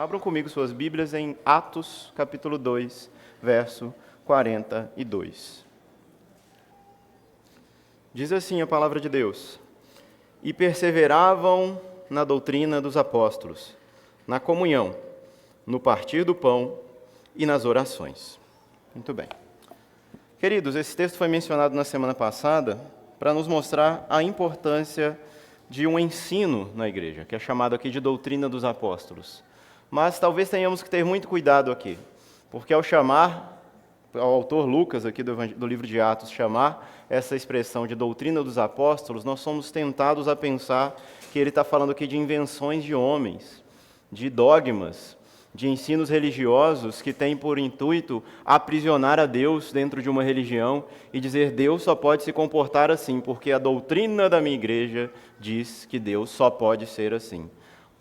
Abram comigo suas Bíblias em Atos, capítulo 2, verso 42. Diz assim a palavra de Deus: E perseveravam na doutrina dos apóstolos, na comunhão, no partir do pão e nas orações. Muito bem. Queridos, esse texto foi mencionado na semana passada para nos mostrar a importância de um ensino na igreja, que é chamado aqui de doutrina dos apóstolos. Mas talvez tenhamos que ter muito cuidado aqui, porque ao autor Lucas aqui do livro de Atos chamar essa expressão de doutrina dos apóstolos, nós somos tentados a pensar que ele está falando aqui de invenções de homens, de dogmas, de ensinos religiosos que têm por intuito aprisionar a Deus dentro de uma religião e dizer Deus só pode se comportar assim, porque a doutrina da minha igreja diz que Deus só pode ser assim.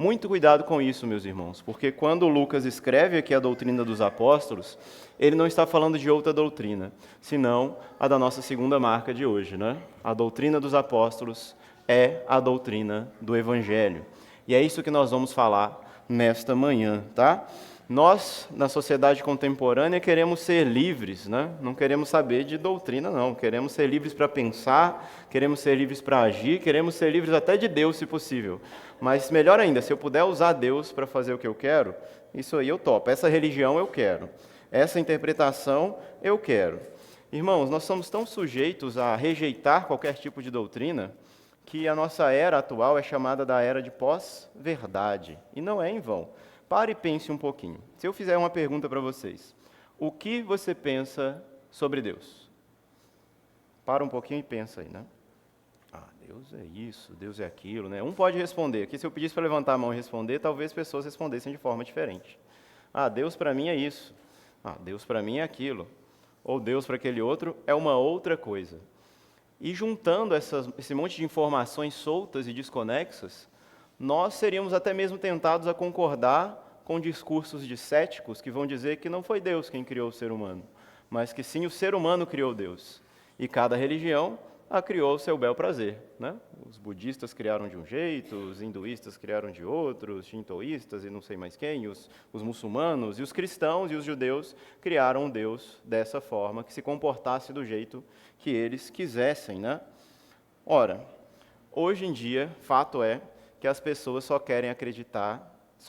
Muito cuidado com isso, meus irmãos, porque quando Lucas escreve aqui a doutrina dos apóstolos, ele não está falando de outra doutrina, senão a da nossa segunda marca de hoje, né? A doutrina dos apóstolos é a doutrina do Evangelho. E é isso que nós vamos falar nesta manhã, tá? Nós, na sociedade contemporânea, queremos ser livres, né? Não queremos saber de doutrina, não. Queremos ser livres para pensar, queremos ser livres para agir, queremos ser livres até de Deus, se possível. Mas melhor ainda, se eu puder usar Deus para fazer o que eu quero, isso aí eu topo. Essa religião eu quero. Essa interpretação eu quero. Irmãos, nós somos tão sujeitos a rejeitar qualquer tipo de doutrina que a nossa era atual é chamada da era de pós-verdade. E não é em vão. Pare e pense um pouquinho. Se eu fizer uma pergunta para vocês, o que você pensa sobre Deus? Para um pouquinho e pensa aí, né? Deus é isso, Deus é aquilo, né? Um pode responder. Aqui, se eu pedisse para levantar a mão e responder, talvez pessoas respondessem de forma diferente. Deus para mim é isso. Deus para mim é aquilo. Ou Deus para aquele outro é uma outra coisa. E juntando esse monte de informações soltas e desconexas, nós seríamos até mesmo tentados a concordar com discursos de céticos que vão dizer que não foi Deus quem criou o ser humano, mas que sim o ser humano criou Deus. E cada religião a criou ao seu bel prazer, né? Os budistas criaram de um jeito, os hinduístas criaram de outro, os shintoístas e não sei mais quem, os muçulmanos e os cristãos e os judeus criaram um Deus dessa forma, que se comportasse do jeito que eles quisessem, né? Ora, hoje em dia, fato é que as pessoas só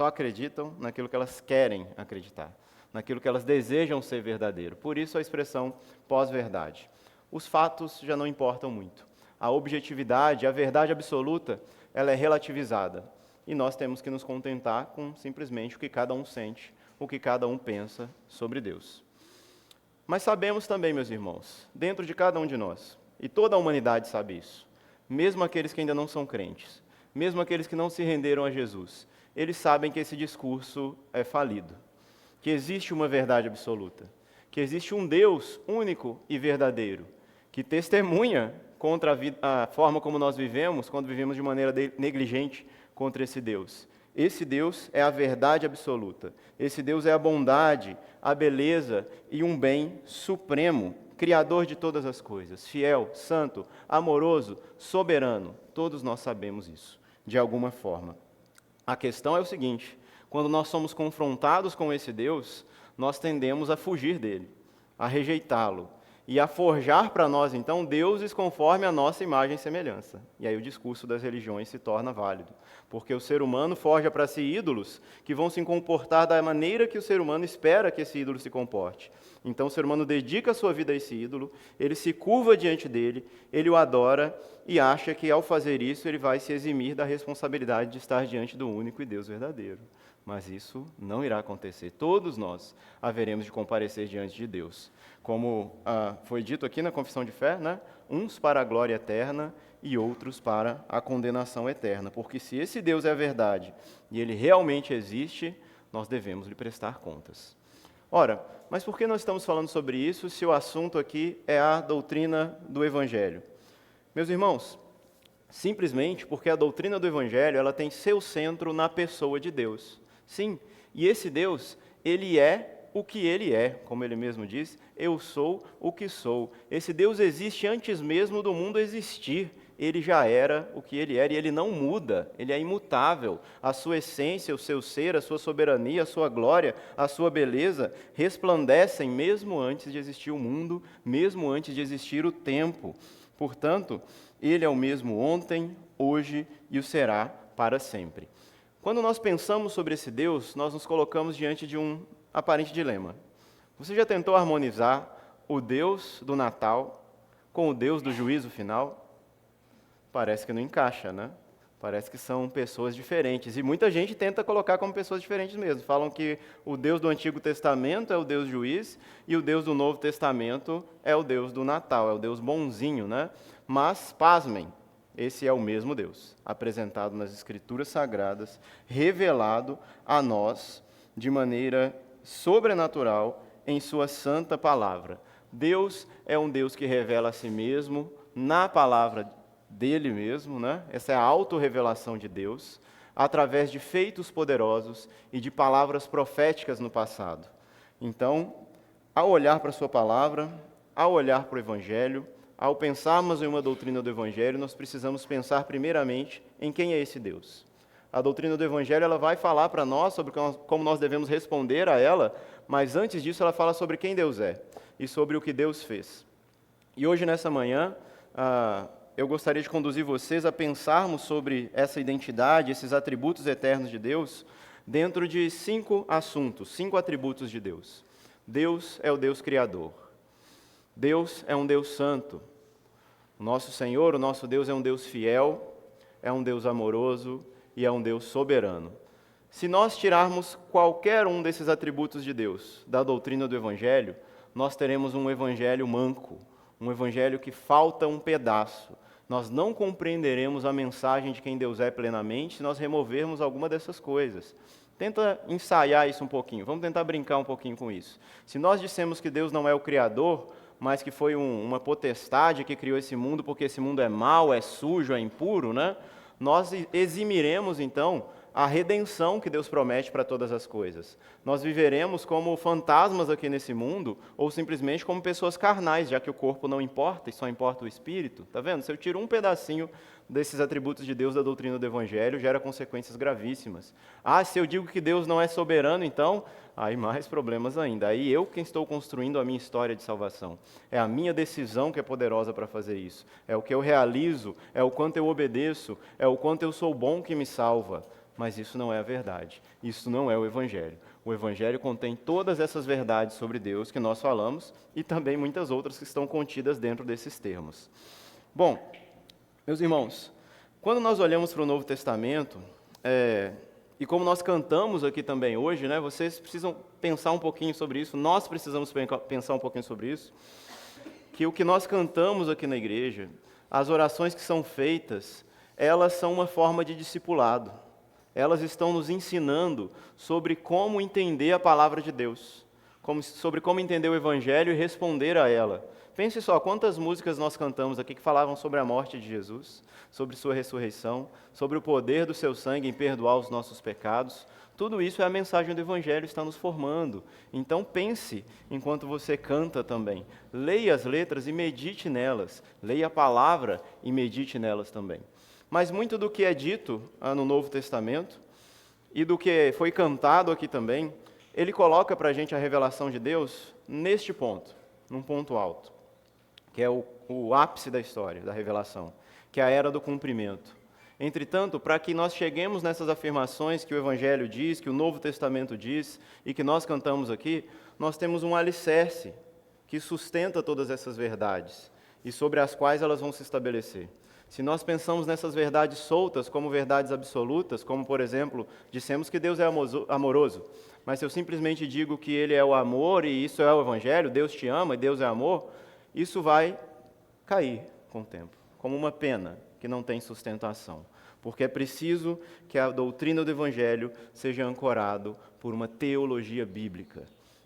acreditam naquilo que elas querem acreditar, naquilo que elas desejam ser verdadeiro. Por isso a expressão pós-verdade. Os fatos já não importam muito. A objetividade, a verdade absoluta, ela é relativizada. E nós temos que nos contentar com simplesmente o que cada um sente, o que cada um pensa sobre Deus. Mas sabemos também, meus irmãos, dentro de cada um de nós, e toda a humanidade sabe isso, mesmo aqueles que ainda não são crentes, mesmo aqueles que não se renderam a Jesus, eles sabem que esse discurso é falido, que existe uma verdade absoluta, que existe um Deus único e verdadeiro, que testemunha contra a forma como nós vivemos, quando vivemos de maneira negligente contra esse Deus. Esse Deus é a verdade absoluta. Esse Deus é a bondade, a beleza e um bem supremo, criador de todas as coisas, fiel, santo, amoroso, soberano. Todos nós sabemos isso, de alguma forma. A questão é o seguinte: quando nós somos confrontados com esse Deus, nós tendemos a fugir dele, a rejeitá-lo, e a forjar para nós, então, deuses conforme a nossa imagem e semelhança. E aí o discurso das religiões se torna válido, porque o ser humano forja para si ídolos que vão se comportar da maneira que o ser humano espera que esse ídolo se comporte. Então o ser humano dedica a sua vida a esse ídolo, ele se curva diante dele, ele o adora e acha que ao fazer isso ele vai se eximir da responsabilidade de estar diante do único e Deus verdadeiro. Mas isso não irá acontecer. Todos nós haveremos de comparecer diante de Deus. Como foi dito aqui na confissão de fé, né? Uns para a glória eterna e outros para a condenação eterna. Porque se esse Deus é a verdade e ele realmente existe, nós devemos lhe prestar contas. Ora, mas por que nós estamos falando sobre isso se o assunto aqui é a doutrina do Evangelho? Meus irmãos, simplesmente porque a doutrina do Evangelho ela tem seu centro na pessoa de Deus. Sim, e esse Deus, ele é o que ele é, como ele mesmo diz, eu sou o que sou. Esse Deus existe antes mesmo do mundo existir. ele já era o que ele era e ele não muda, ele é imutável. A sua essência, o seu ser, a sua soberania, a sua glória, a sua beleza resplandecem mesmo antes de existir o mundo, mesmo antes de existir o tempo. Portanto, ele é o mesmo ontem, hoje e o será para sempre. Quando nós pensamos sobre esse Deus, nós nos colocamos diante de um aparente dilema. Você já tentou harmonizar o Deus do Natal com o Deus do juízo final? Parece que não encaixa, né? Parece que são pessoas diferentes. E muita gente tenta colocar como pessoas diferentes mesmo. Falam que o Deus do Antigo Testamento é o Deus juiz e o Deus do Novo Testamento é o Deus do Natal, é o Deus bonzinho, né? Mas, pasmem, esse é o mesmo Deus, apresentado nas Escrituras Sagradas, revelado a nós de maneira sobrenatural em sua santa palavra. Deus é um Deus que revela a si mesmo na palavra dele mesmo, né? Essa é a autorrevelação de Deus, através de feitos poderosos e de palavras proféticas no passado. Então, ao olhar para a sua palavra, ao olhar para o Evangelho, ao pensarmos em uma doutrina do Evangelho, nós precisamos pensar primeiramente em quem é esse Deus. A doutrina do Evangelho ela vai falar para nós sobre como nós devemos responder a ela, mas antes disso ela fala sobre quem Deus é e sobre o que Deus fez. E hoje, nessa manhã, eu gostaria de conduzir vocês a pensarmos sobre essa identidade, esses atributos eternos de Deus, dentro de 5 assuntos, 5 atributos de Deus. Deus é o Deus Criador. Deus é um Deus santo. O nosso Senhor, o nosso Deus é um Deus fiel, é um Deus amoroso e é um Deus soberano. Se nós tirarmos qualquer um desses atributos de Deus da doutrina do Evangelho, nós teremos um Evangelho manco, um Evangelho que falta um pedaço. Nós não compreenderemos a mensagem de quem Deus é plenamente se nós removermos alguma dessas coisas. Tenta ensaiar isso um pouquinho, vamos tentar brincar um pouquinho com isso. Se nós dissemos que Deus não é o Criador, mas que foi uma potestade que criou esse mundo porque esse mundo é mau, é sujo, é impuro, né? Nós eximiremos, então, a redenção que Deus promete para todas as coisas. Nós viveremos como fantasmas aqui nesse mundo, ou simplesmente como pessoas carnais, já que o corpo não importa e só importa o espírito. Está vendo? Se eu tiro um pedacinho desses atributos de Deus da doutrina do Evangelho, gera consequências gravíssimas. Se eu digo que Deus não é soberano, então, aí mais problemas ainda. Aí eu quem estou construindo a minha história de salvação. É a minha decisão que é poderosa para fazer isso. É o que eu realizo, é o quanto eu obedeço, é o quanto eu sou bom que me salva. Mas isso não é a verdade, isso não é o Evangelho. O Evangelho contém todas essas verdades sobre Deus que nós falamos e também muitas outras que estão contidas dentro desses termos. Bom, meus irmãos, quando nós olhamos para o Novo Testamento, e como nós cantamos aqui também hoje, né, vocês precisam pensar um pouquinho sobre isso, nós precisamos pensar um pouquinho sobre isso, que o que nós cantamos aqui na igreja, as orações que são feitas, elas são uma forma de discipulado. Elas estão nos ensinando sobre como entender a palavra de Deus, sobre como entender o Evangelho e responder a ela. Pense só, quantas músicas nós cantamos aqui que falavam sobre a morte de Jesus, sobre sua ressurreição, sobre o poder do seu sangue em perdoar os nossos pecados. Tudo isso é a mensagem do Evangelho, está nos formando. Então pense enquanto você canta também. Leia as letras e medite nelas. Leia a palavra e medite nelas também. Mas muito do que é dito no Novo Testamento e do que foi cantado aqui também, ele coloca para a gente a revelação de Deus neste ponto, num ponto alto, que é o ápice da história, da revelação, que é a era do cumprimento. Entretanto, para que nós cheguemos nessas afirmações que o Evangelho diz, que o Novo Testamento diz e que nós cantamos aqui, nós temos um alicerce que sustenta todas essas verdades e sobre as quais elas vão se estabelecer. Se nós pensamos nessas verdades soltas como verdades absolutas, como, por exemplo, dissemos que Deus é amoroso, mas se eu simplesmente digo que Ele é o amor e isso é o Evangelho, Deus te ama e Deus é amor, isso vai cair com o tempo, como uma pena que não tem sustentação. Porque é preciso que a doutrina do Evangelho seja ancorado por uma teologia bíblica.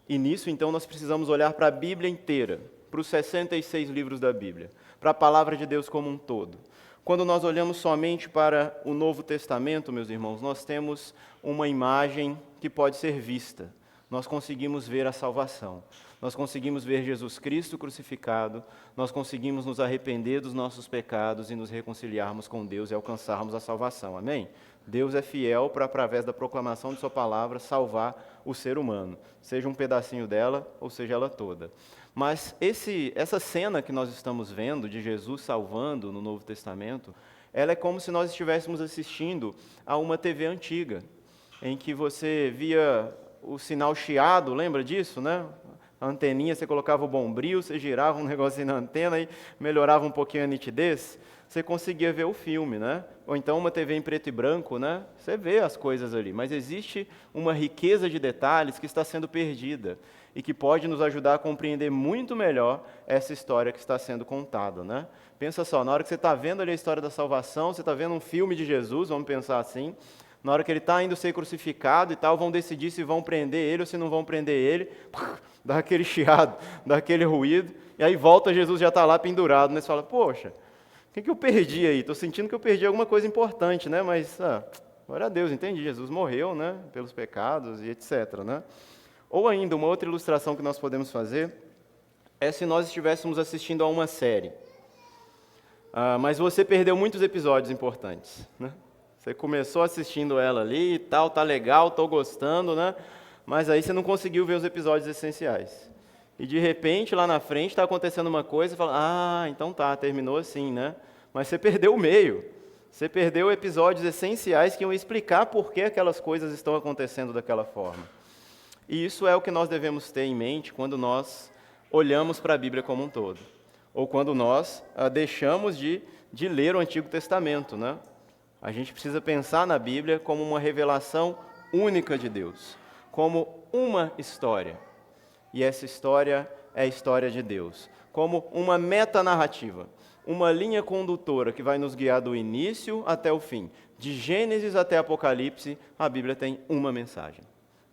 E nisso, então, nós precisamos olhar para a Bíblia inteira, para os 66 livros da Bíblia, para a palavra de Deus como um todo. Quando nós olhamos somente para o Novo Testamento, meus irmãos, nós temos uma imagem que pode ser vista. nós conseguimos ver a salvação. Nós conseguimos ver Jesus Cristo crucificado, nós conseguimos nos arrepender dos nossos pecados e nos reconciliarmos com Deus e alcançarmos a salvação. Amém? Deus é fiel para, através da proclamação de sua palavra, salvar o ser humano, seja um pedacinho dela ou seja ela toda. Mas essa cena que nós estamos vendo de Jesus salvando no Novo Testamento, ela é como se nós estivéssemos assistindo a uma TV antiga, em que você via o sinal chiado, lembra disso, né? A anteninha, você colocava o bombril, você girava um negocinho na antena e melhorava um pouquinho a nitidez, você conseguia ver o filme, né? Ou então uma TV em preto e branco, né? Você vê as coisas ali, mas existe uma riqueza de detalhes que está sendo perdida e que pode nos ajudar a compreender muito melhor essa história que está sendo contada, né? Pensa só, na hora que você está vendo ali a história da salvação, você está vendo um filme de Jesus, vamos pensar assim, na hora que ele está indo ser crucificado e tal, vão decidir se vão prender ele ou se não vão prender ele, dá aquele chiado, dá aquele ruído, e aí volta, Jesus já está lá pendurado, né? Você fala, poxa, o que eu perdi aí? Estou sentindo que eu perdi alguma coisa importante, né? Mas, glória a Deus, entendi, Jesus morreu, né? Pelos pecados e etc, né? Ou ainda, uma outra ilustração que nós podemos fazer é se nós estivéssemos assistindo a uma série, mas você perdeu muitos episódios importantes, né? Você começou assistindo ela ali e tal, tá legal, estou gostando, né? Mas aí você não conseguiu ver os episódios essenciais. E de repente, lá na frente, está acontecendo uma coisa e fala, então tá, terminou assim, né? Mas você perdeu o meio. Você perdeu episódios essenciais que iam explicar por que aquelas coisas estão acontecendo daquela forma. E isso é o que nós devemos ter em mente quando nós olhamos para a Bíblia como um todo. Ou quando nós deixamos de ler o Antigo Testamento, né? A gente precisa pensar na Bíblia como uma revelação única de Deus, como uma história. E essa história é a história de Deus, como uma metanarrativa, uma linha condutora que vai nos guiar do início até o fim. De Gênesis até Apocalipse, a Bíblia tem uma mensagem.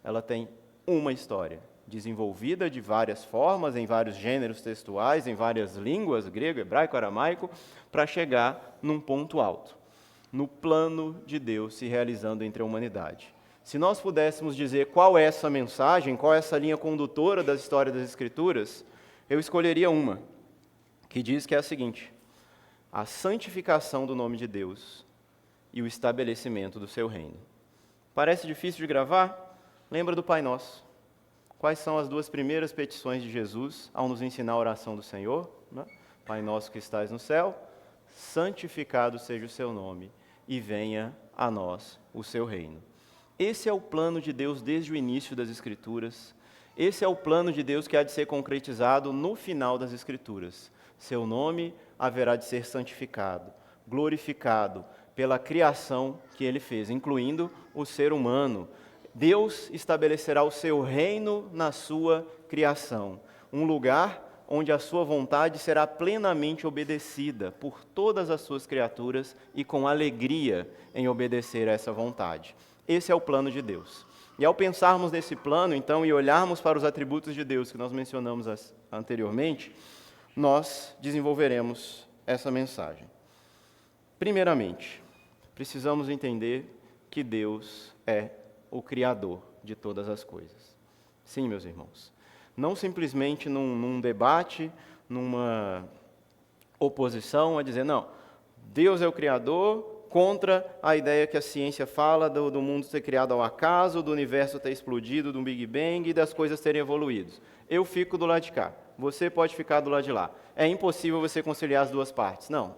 Ela tem uma história, desenvolvida de várias formas, em vários gêneros textuais, em várias línguas, grego, hebraico, aramaico, para chegar num ponto alto, no plano de Deus se realizando entre a humanidade. Se nós pudéssemos dizer qual é essa mensagem, qual é essa linha condutora da história das Escrituras, eu escolheria uma, que diz que é a seguinte: a santificação do nome de Deus e o estabelecimento do seu reino. Parece difícil de gravar? Lembra do Pai Nosso. Quais são as duas primeiras petições de Jesus ao nos ensinar a oração do Senhor? Né? Pai nosso que estás no céu, santificado seja o seu nome e venha a nós o seu reino. Esse é o plano de Deus desde o início das Escrituras. Esse é o plano de Deus que há de ser concretizado no final das Escrituras. Seu nome haverá de ser santificado, glorificado pela criação que ele fez, incluindo o ser humano. Deus estabelecerá o seu reino na sua criação, um lugar onde a sua vontade será plenamente obedecida por todas as suas criaturas e com alegria em obedecer a essa vontade. Esse é o plano de Deus. E ao pensarmos nesse plano, então, e olharmos para os atributos de Deus que nós mencionamos anteriormente, nós desenvolveremos essa mensagem. Primeiramente, precisamos entender que Deus é o Criador de todas as coisas. Sim, meus irmãos. Não simplesmente num debate, numa oposição a dizer, não, Deus é o Criador contra a ideia que a ciência fala do mundo ser criado ao acaso, do universo ter explodido, do Big Bang e das coisas terem evoluído. Eu fico do lado de cá, você pode ficar do lado de lá. É impossível você conciliar as duas partes. Não,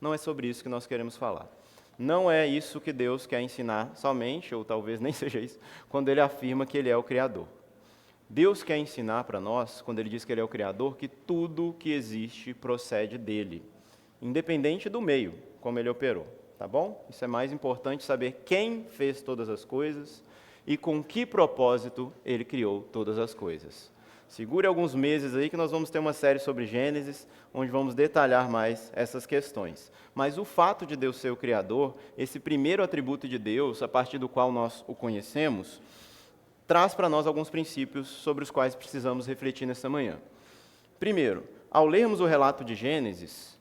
não é sobre isso que nós queremos falar. Não é isso que Deus quer ensinar somente, ou talvez nem seja isso, quando Ele afirma que Ele é o Criador. Deus quer ensinar para nós, quando Ele diz que Ele é o Criador, que tudo que existe procede dEle, independente do meio, como Ele operou, tá bom? Isso é mais importante saber quem fez todas as coisas e com que propósito Ele criou todas as coisas. Segure alguns meses aí que nós vamos ter uma série sobre Gênesis, onde vamos detalhar mais essas questões. Mas o fato de Deus ser o Criador, esse primeiro atributo de Deus, a partir do qual nós o conhecemos, traz para nós alguns princípios sobre os quais precisamos refletir nessa manhã. Primeiro, ao lermos o relato de Gênesis,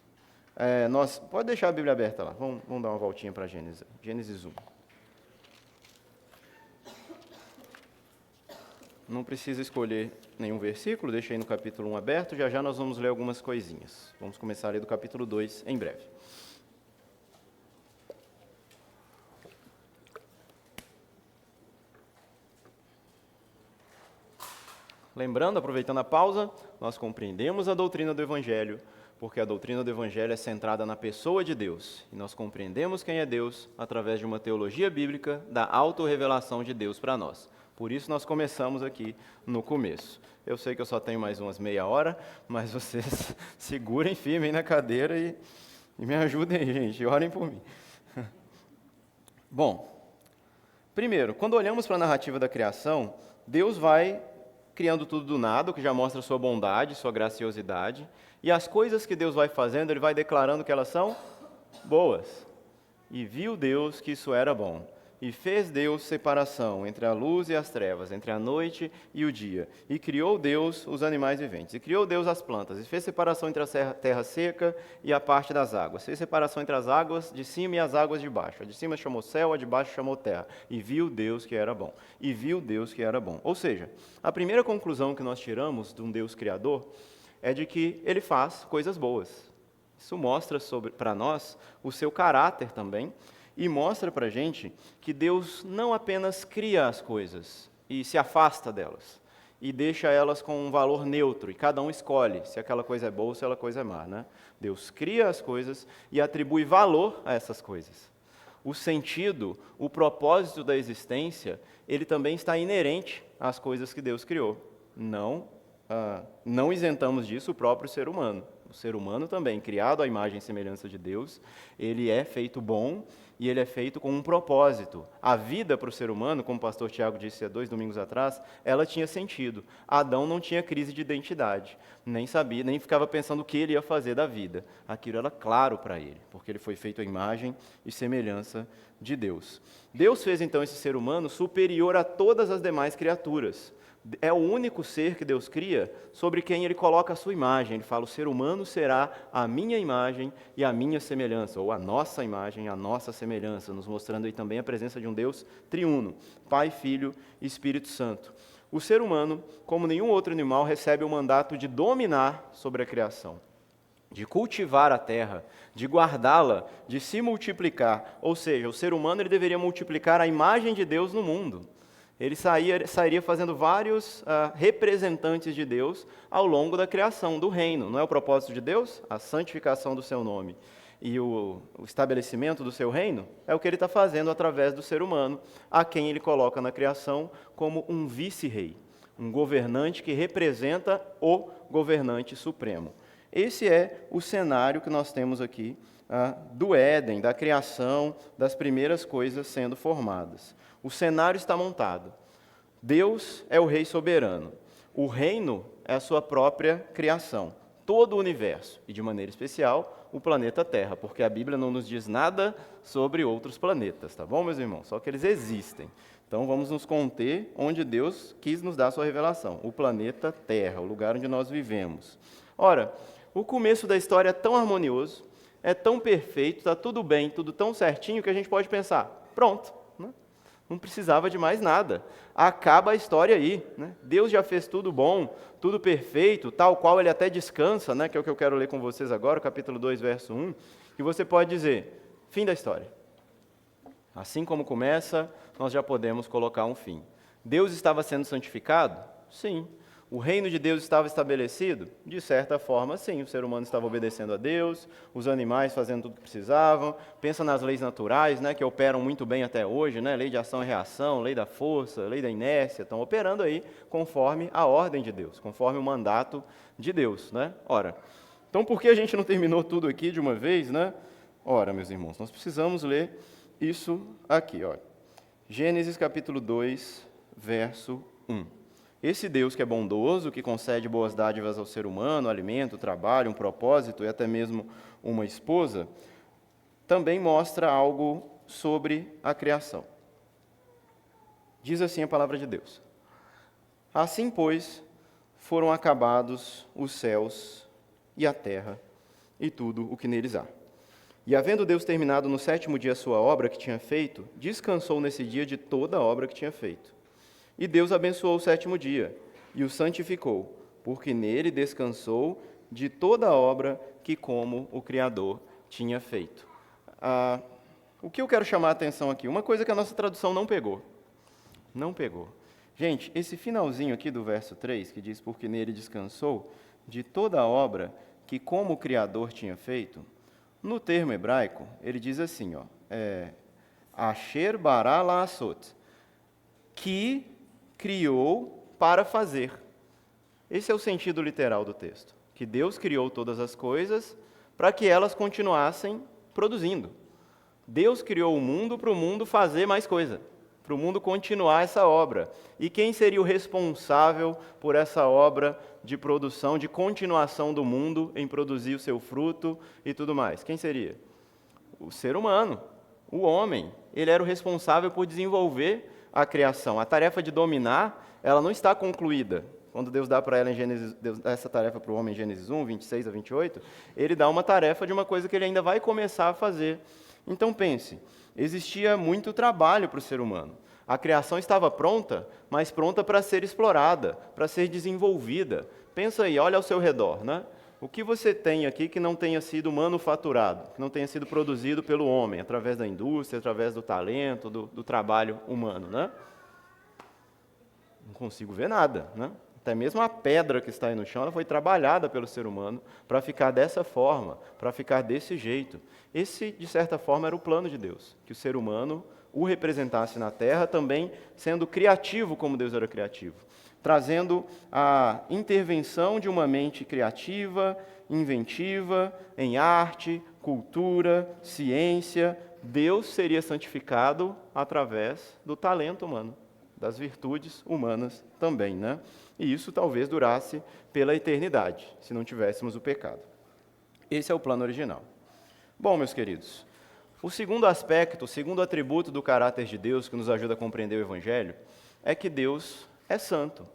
pode deixar a Bíblia aberta lá, vamos dar uma voltinha para Gênesis. Gênesis 1. não precisa escolher nenhum versículo, deixei no capítulo 1 aberto, já nós vamos ler algumas coisinhas. Vamos começar a ler do capítulo 2 em breve. Lembrando, aproveitando a pausa, nós compreendemos a doutrina do Evangelho, porque a doutrina do Evangelho é centrada na pessoa de Deus, e nós compreendemos quem é Deus através de uma teologia bíblica da autorrevelação de Deus para nós. Por isso nós começamos aqui no começo. Eu sei que eu só tenho mais umas meia hora, mas vocês segurem firme aí na cadeira e me ajudem aí, gente, orem por mim. Bom, primeiro, quando olhamos para a narrativa da criação, Deus vai criando tudo do nada, o que já mostra sua bondade, sua graciosidade, e as coisas que Deus vai fazendo, Ele vai declarando que elas são boas. E viu Deus que isso era bom. E fez Deus separação entre a luz e as trevas, entre a noite e o dia. E criou Deus os animais viventes. E criou Deus as plantas. E fez separação entre a terra seca e a parte das águas. Fez separação entre as águas de cima e as águas de baixo. A de cima chamou céu, a de baixo chamou terra. E viu Deus que era bom. E viu Deus que era bom. Ou seja, a primeira conclusão que nós tiramos de um Deus criador é de que Ele faz coisas boas. Isso mostra para nós o seu caráter também. E mostra para a gente que Deus não apenas cria as coisas e se afasta delas, e deixa elas com um valor neutro, e cada um escolhe se aquela coisa é boa ou se aquela coisa é má, né? Deus cria as coisas e atribui valor a essas coisas. O sentido, o propósito da existência, ele também está inerente às coisas que Deus criou. Não isentamos disso o próprio ser humano. O ser humano também, criado à imagem e semelhança de Deus, ele é feito bom e ele é feito com um propósito. A vida para o ser humano, como o pastor Tiago disse há 2 domingos atrás, ela tinha sentido. Adão não tinha crise de identidade, nem sabia, nem ficava pensando o que ele ia fazer da vida. Aquilo era claro para ele, porque ele foi feito à imagem e semelhança de Deus. Deus fez então esse ser humano superior a todas as demais criaturas. É o único ser que Deus cria sobre quem Ele coloca a sua imagem. Ele fala, o ser humano será a minha imagem e a minha semelhança, ou a nossa imagem e a nossa semelhança, nos mostrando aí também a presença de um Deus triuno, Pai, Filho e Espírito Santo. O ser humano, como nenhum outro animal, recebe o mandato de dominar sobre a criação, de cultivar a terra, de guardá-la, de se multiplicar. Ou seja, o ser humano ele deveria multiplicar a imagem de Deus no mundo. Ele sairia fazendo vários representantes de Deus ao longo da criação do reino. Não é o propósito de Deus? A santificação do seu nome e o estabelecimento do seu reino é o que ele está fazendo através do ser humano, a quem ele coloca na criação como um vice-rei, um governante que representa o governante supremo. Esse é o cenário que nós temos aqui do Éden, da criação, das primeiras coisas sendo formadas. O cenário está montado. Deus é o rei soberano. O reino é a sua própria criação. Todo o universo, e de maneira especial, o planeta Terra, porque a Bíblia não nos diz nada sobre outros planetas, tá bom, meus irmãos? Só que eles existem. Então vamos nos conter onde Deus quis nos dar a sua revelação. O planeta Terra, o lugar onde nós vivemos. Ora, o começo da história é tão harmonioso, é tão perfeito, está tudo bem, tudo tão certinho, que a gente pode pensar, pronto. Não precisava de mais nada. Acaba a história aí. Né? Deus já fez tudo bom, tudo perfeito, tal qual ele até descansa, né? Que é o que eu quero ler com vocês agora, capítulo 2, verso 1, que você pode dizer, fim da história. Assim como começa, nós já podemos colocar um fim. Deus estava sendo santificado? Sim. O reino de Deus estava estabelecido? De certa forma, sim. O ser humano estava obedecendo a Deus, os animais fazendo tudo o que precisavam. Pensa nas leis naturais, né, que operam muito bem até hoje, né, lei de ação e reação, lei da força, lei da inércia, estão operando aí conforme a ordem de Deus, conforme o mandato de Deus. Né? Ora, então por que a gente não terminou tudo aqui de uma vez? Né? Ora, meus irmãos, nós precisamos ler isso aqui. Olha. Gênesis capítulo 2, verso 1. Esse Deus que é bondoso, que concede boas dádivas ao ser humano, alimento, trabalho, um propósito e até mesmo uma esposa, também mostra algo sobre a criação. Diz assim a palavra de Deus. Assim, pois, foram acabados os céus e a terra e tudo o que neles há. E havendo Deus terminado no 7º dia a sua obra que tinha feito, descansou nesse dia de toda a obra que tinha feito. E Deus abençoou o sétimo dia e o santificou, porque nele descansou de toda a obra que como o Criador tinha feito. O que eu quero chamar a atenção aqui? Uma coisa que a nossa tradução não pegou. Não pegou. Gente, esse finalzinho aqui do verso 3, que diz, porque nele descansou de toda a obra que como o Criador tinha feito, no termo hebraico, ele diz assim, Asher bara la'asot, que criou para fazer. Esse é o sentido literal do texto, que Deus criou todas as coisas para que elas continuassem produzindo. Deus criou o mundo para o mundo fazer mais coisa, para o mundo continuar essa obra. E quem seria o responsável por essa obra de produção, de continuação do mundo em produzir o seu fruto e tudo mais? Quem seria? O ser humano, o homem. Ele era o responsável por desenvolver a criação. A tarefa de dominar, ela não está concluída. Quando Deus dá para ela em Gênesis, Deus dá essa tarefa para o homem em Gênesis 1, 26 a 28, ele dá uma tarefa de uma coisa que ele ainda vai começar a fazer. Então pense, existia muito trabalho para o ser humano. A criação estava pronta, mas pronta para ser explorada, para ser desenvolvida. Pensa aí, olha ao seu redor, né? O que você tem aqui que não tenha sido manufaturado, que não tenha sido produzido pelo homem, através da indústria, através do talento, do trabalho humano, né? Não consigo ver nada, né? Até mesmo a pedra que está aí no chão, ela foi trabalhada pelo ser humano para ficar dessa forma, para ficar desse jeito. Esse, de certa forma, era o plano de Deus, que o ser humano o representasse na Terra, também sendo criativo como Deus era criativo, trazendo a intervenção de uma mente criativa, inventiva, em arte, cultura, ciência. Deus seria santificado através do talento humano, das virtudes humanas também, né? E isso talvez durasse pela eternidade, se não tivéssemos o pecado. Esse é o plano original. Bom, meus queridos, o segundo aspecto, o segundo atributo do caráter de Deus que nos ajuda a compreender o Evangelho é que Deus é santo.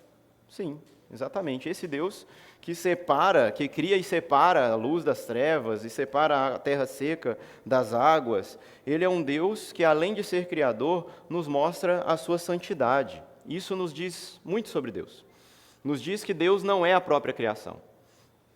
Sim, exatamente. Esse Deus que separa, que cria e separa a luz das trevas e separa a terra seca das águas, ele é um Deus que, além de ser criador, nos mostra a sua santidade. Isso nos diz muito sobre Deus. Nos diz que Deus não é a própria criação.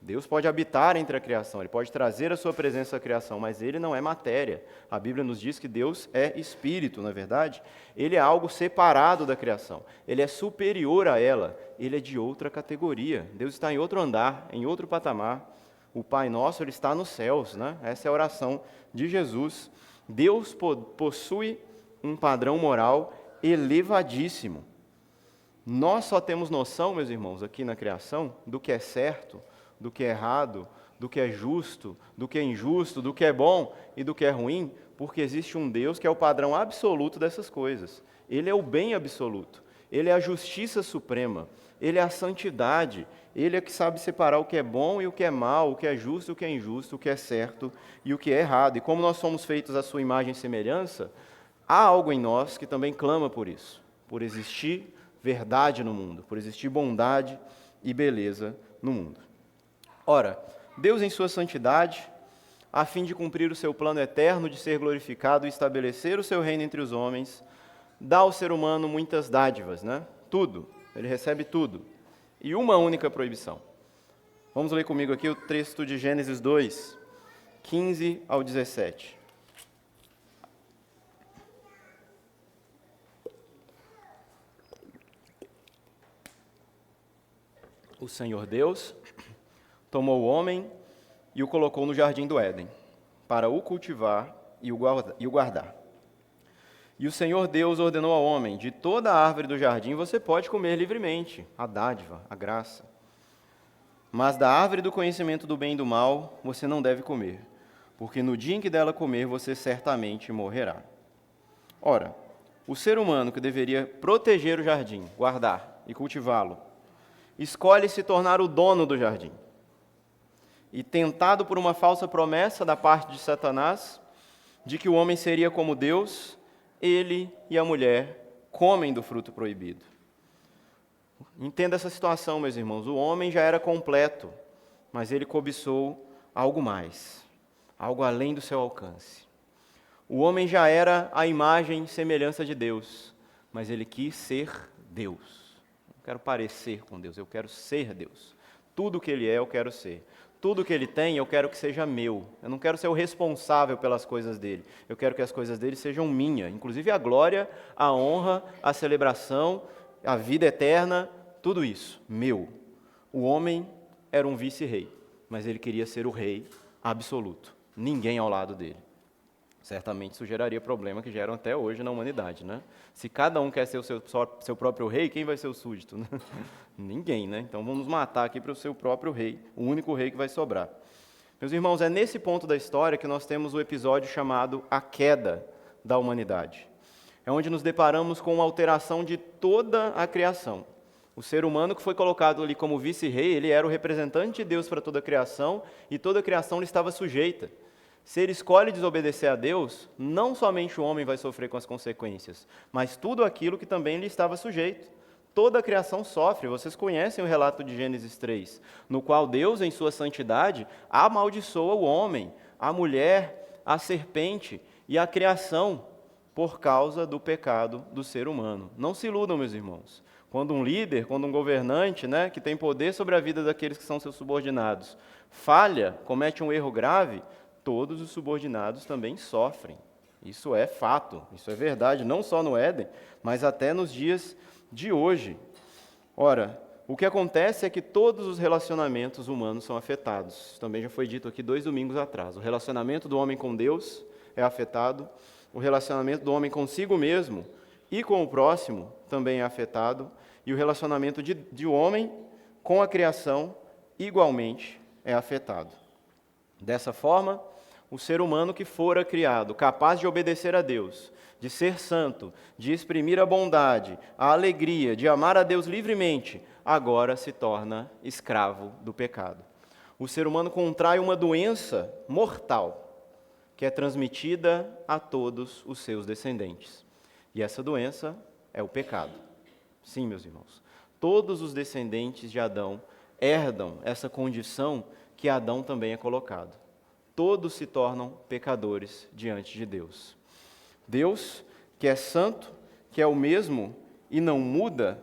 Deus pode habitar entre a criação, Ele pode trazer a sua presença à criação, mas Ele não é matéria. A Bíblia nos diz que Deus é espírito, não é verdade? Ele é algo separado da criação, Ele é superior a ela, Ele é de outra categoria. Deus está em outro andar, em outro patamar. O Pai Nosso, Ele está nos céus, né? Essa é a oração de Jesus. Deus possui um padrão moral elevadíssimo. Nós só temos noção, meus irmãos, aqui na criação, do que é certo, do que é errado, do que é justo, do que é injusto, do que é bom e do que é ruim, porque existe um Deus que é o padrão absoluto dessas coisas. Ele é o bem absoluto, Ele é a justiça suprema, Ele é a santidade, Ele é que sabe separar o que é bom e o que é mal, o que é justo e o que é injusto, o que é certo e o que é errado. E como nós somos feitos à sua imagem e semelhança, há algo em nós que também clama por isso, por existir verdade no mundo, por existir bondade e beleza no mundo. Ora, Deus em sua santidade, a fim de cumprir o seu plano eterno de ser glorificado e estabelecer o seu reino entre os homens, dá ao ser humano muitas dádivas, né? Tudo, ele recebe tudo. E uma única proibição. Vamos ler comigo aqui o texto de Gênesis 2, 15 ao 17. O Senhor Deus tomou o homem e o colocou no jardim do Éden, para o cultivar e o guardar. E o Senhor Deus ordenou ao homem, de toda a árvore do jardim você pode comer livremente, a dádiva, a graça. Mas da árvore do conhecimento do bem e do mal você não deve comer, porque no dia em que dela comer você certamente morrerá. Ora, o ser humano que deveria proteger o jardim, guardar e cultivá-lo, escolhe se tornar o dono do jardim. E tentado por uma falsa promessa da parte de Satanás, de que o homem seria como Deus, ele e a mulher comem do fruto proibido. Entenda essa situação, meus irmãos. O homem já era completo, mas ele cobiçou algo mais, algo além do seu alcance. O homem já era a imagem e semelhança de Deus, mas ele quis ser Deus. Não quero parecer com Deus, eu quero ser Deus. Tudo que Ele é, eu quero ser. Tudo que Ele tem, eu quero que seja meu. Eu não quero ser o responsável pelas coisas dEle. Eu quero que as coisas dEle sejam minhas. Inclusive a glória, a honra, a celebração, a vida eterna, tudo isso, meu. O homem era um vice-rei, mas ele queria ser o rei absoluto. Ninguém ao lado dele. Certamente isso geraria problema que geram até hoje na humanidade, né? Se cada um quer ser o seu próprio rei, quem vai ser o súdito? Né? Ninguém, né? Então vamos matar aqui para o seu próprio rei, o único rei que vai sobrar. Meus irmãos, é nesse ponto da história que nós temos o episódio chamado A Queda da Humanidade. É onde nos deparamos com uma alteração de toda a criação. O ser humano que foi colocado ali como vice-rei, ele era o representante de Deus para toda a criação, e toda a criação lhe estava sujeita. Se ele escolhe desobedecer a Deus, não somente o homem vai sofrer com as consequências, mas tudo aquilo que também lhe estava sujeito. Toda a criação sofre. Vocês conhecem o relato de Gênesis 3, no qual Deus, em sua santidade, amaldiçoa o homem, a mulher, a serpente e a criação por causa do pecado do ser humano. Não se iludam, meus irmãos. Quando um líder, quando um governante, né, que tem poder sobre a vida daqueles que são seus subordinados, falha, comete um erro grave, todos os subordinados também sofrem. Isso é fato, isso é verdade, não só no Éden, mas até nos dias de hoje. Ora, o que acontece é que todos os relacionamentos humanos são afetados. Isso também já foi dito aqui 2 domingos atrás. O relacionamento do homem com Deus é afetado, o relacionamento do homem consigo mesmo e com o próximo também é afetado, e o relacionamento de homem com a criação igualmente é afetado. Dessa forma, o ser humano que fora criado, capaz de obedecer a Deus, de ser santo, de exprimir a bondade, a alegria, de amar a Deus livremente, agora se torna escravo do pecado. O ser humano contrai uma doença mortal, que é transmitida a todos os seus descendentes. E essa doença é o pecado. Sim, meus irmãos, todos os descendentes de Adão herdam essa condição que Adão também é colocado. Todos se tornam pecadores diante de Deus. Deus, que é santo, que é o mesmo e não muda,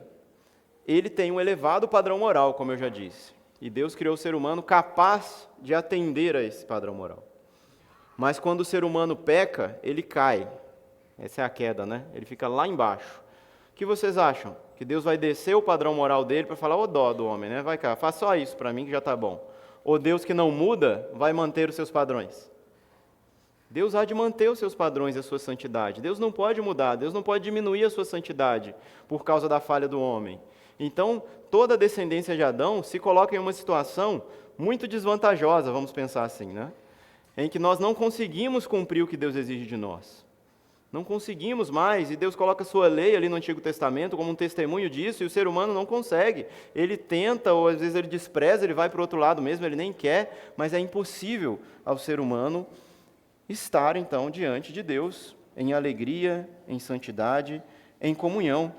ele tem um elevado padrão moral, como eu já disse. E Deus criou o ser humano capaz de atender a esse padrão moral. Mas quando o ser humano peca, ele cai. Essa é a queda, né? Ele fica lá embaixo. O que vocês acham? Que Deus vai descer o padrão moral dele para falar, ô dó do homem, né? Vai cá, faz só isso para mim que já está bom. Ou Deus que não muda, vai manter os seus padrões? Deus há de manter os seus padrões e a sua santidade. Deus não pode mudar, Deus não pode diminuir a sua santidade por causa da falha do homem. Então, toda a descendência de Adão se coloca em uma situação muito desvantajosa, vamos pensar assim, né? Em que nós não conseguimos cumprir o que Deus exige de nós. Não conseguimos mais, e Deus coloca a sua lei ali no Antigo Testamento como um testemunho disso, e o ser humano não consegue. Ele tenta, ou às vezes ele despreza, ele vai para o outro lado mesmo, ele nem quer, mas é impossível ao ser humano estar, então, diante de Deus, em alegria, em santidade, em comunhão.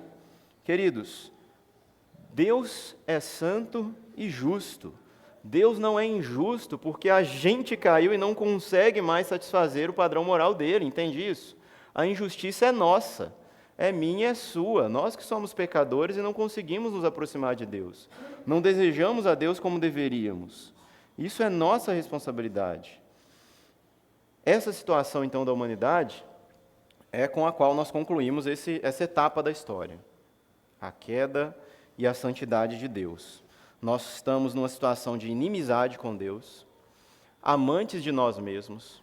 Queridos, Deus é santo e justo. Deus não é injusto porque a gente caiu e não consegue mais satisfazer o padrão moral dele, entende isso? A injustiça é nossa, é minha, é sua. Nós que somos pecadores e não conseguimos nos aproximar de Deus. Não desejamos a Deus como deveríamos. Isso é nossa responsabilidade. Essa situação, então, da humanidade é com a qual nós concluímos essa etapa da história. A queda e a santidade de Deus. Nós estamos numa situação de inimizade com Deus, amantes de nós mesmos,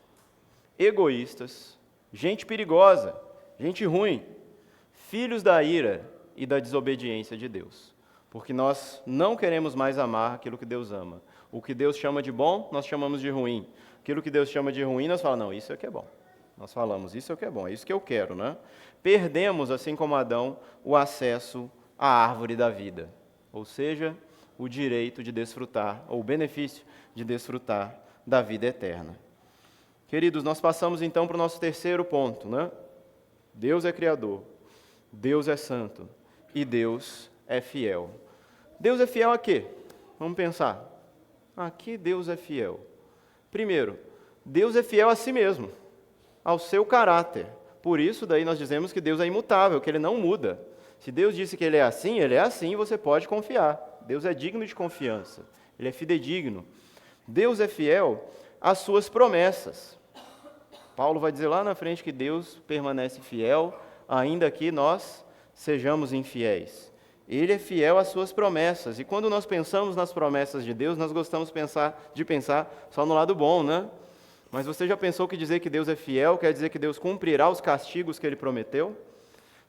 egoístas, gente perigosa, gente ruim, filhos da ira e da desobediência de Deus. Porque nós não queremos mais amar aquilo que Deus ama. O que Deus chama de bom, nós chamamos de ruim. Aquilo que Deus chama de ruim, nós falamos, não, isso é que é bom. Nós falamos, isso é o que é bom, é isso que eu quero, né? Perdemos, assim como Adão, o acesso à árvore da vida. Ou seja, o direito de desfrutar, ou o benefício de desfrutar da vida eterna. Queridos, nós passamos então para o nosso terceiro ponto, né? Deus é criador, Deus é santo e Deus é fiel. Deus é fiel a quê? Vamos pensar. A que Deus é fiel? Primeiro, Deus é fiel a si mesmo, ao seu caráter. Por isso, daí nós dizemos que Deus é imutável, que Ele não muda. Se Deus disse que Ele é assim, você pode confiar. Deus é digno de confiança, Ele é fidedigno. Deus é fiel às suas promessas. Paulo vai dizer lá na frente que Deus permanece fiel, ainda que nós sejamos infiéis. Ele é fiel às suas promessas. E quando nós pensamos nas promessas de Deus, nós gostamos de pensar só no lado bom, né? Mas você já pensou que dizer que Deus é fiel quer dizer que Deus cumprirá os castigos que Ele prometeu?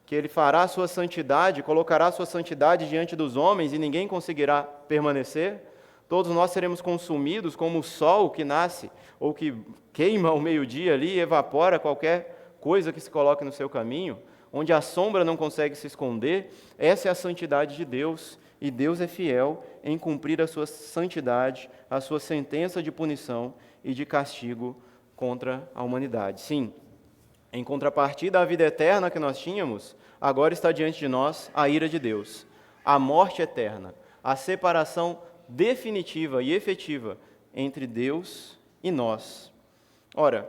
Que Ele fará a sua santidade, colocará a sua santidade diante dos homens e ninguém conseguirá permanecer? Todos nós seremos consumidos como o sol que nasce ou que queima ao meio-dia ali e evapora qualquer coisa que se coloque no seu caminho, onde a sombra não consegue se esconder. Essa é a santidade de Deus, e Deus é fiel em cumprir a sua santidade, a sua sentença de punição e de castigo contra a humanidade. Sim, em contrapartida à vida eterna que nós tínhamos, agora está diante de nós a ira de Deus, a morte eterna, a separação definitiva e efetiva entre Deus e nós. Ora,